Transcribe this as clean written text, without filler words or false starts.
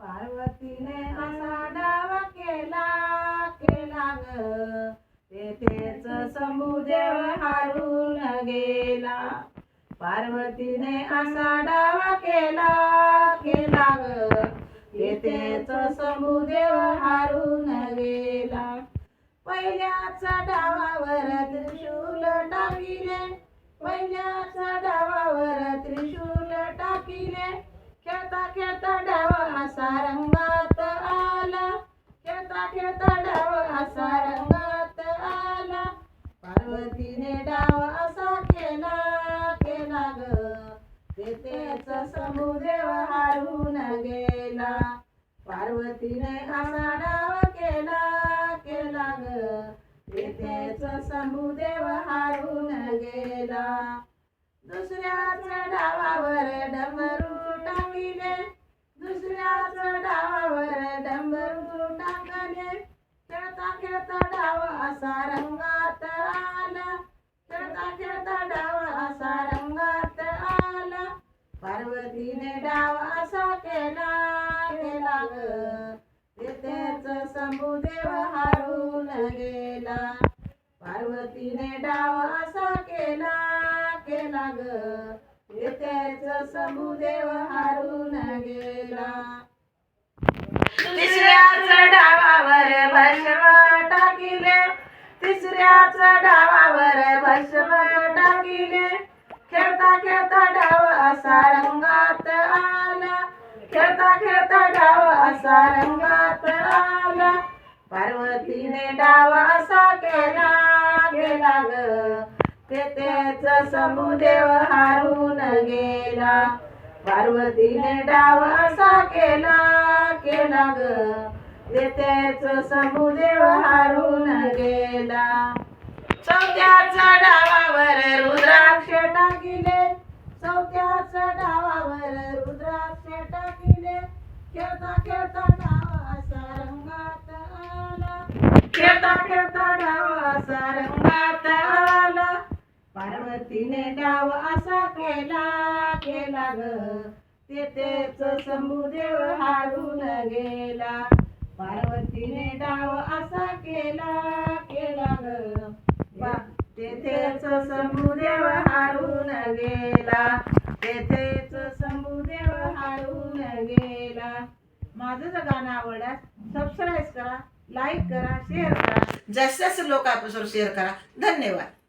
पार्वतीने असा डाव केला केला ग, तेथेच समुदेव हारून गेला. पार्वतीने असा डाव केला केला ग, तेथेच समुदेव हारून गेला. पहिल्याच डावावर त्रिशूल टाकिले, पहिल्याच डावावर त्रिशूल टाकिले. खेळता खेळता डाव असा रंगात आला, खेळता खेळता डाव असा रंगात आला. पार्वतीने डाव असा केला केला ग, तेथेच समुदेव हारून गेला. पार्वतीने असा डाव केला केला ग, तेथेच समुदेव हारून गेला. दुसऱ्याच डावावर डमरू टाकिले, दुसऱ्याच डावावर डमरू टाकले. खेळता खेळता डाव असा रंगात आला, खेळता खेळता डाव असा रंगात आला. पार्वतीने डाव असा केला केला ग, तेथेच समुदेव हारून गेला. पार्वतीने डाव असा केला केला ग, तेथेच समुदेव हारून गेला. तिसऱ्याच डावावर भस्म टाकिले, तिसऱ्याच डावावर भस्म टाकिले. खेळता खेळता डाव असा रंगात आला, खेळता खेळता डाव असा रंगात आला. पार्वतीने डाव असा केला केला ग, तेथेच समुदेव हारून गेला. पार्वतीने डाव असा केला केला ग, तेथेच समुदेव हारून गेला. चौथ्याच डावावर रुद्राक्ष टाकिले, चौथ्याच डावावर रुद्राक्ष टाकिले. खेळता खेळता डाव असा रंगात आला, खेळता खेळता डाव असा रंगात आला. पार्वतीने डाव असा केला केला ग, तेथेच समुदेव हारून गेला. पार्वतीने डाव असा केला केला ग, तेथेच समुदेव हारून गेला, तेथेच समुदेव हारून गेला. माझं जर गाणं आवडल्यास सबस्क्राईब करा, लाईक करा, शेअर करा, जास्तीत जास्त लोकांपासून शेअर करा. धन्यवाद.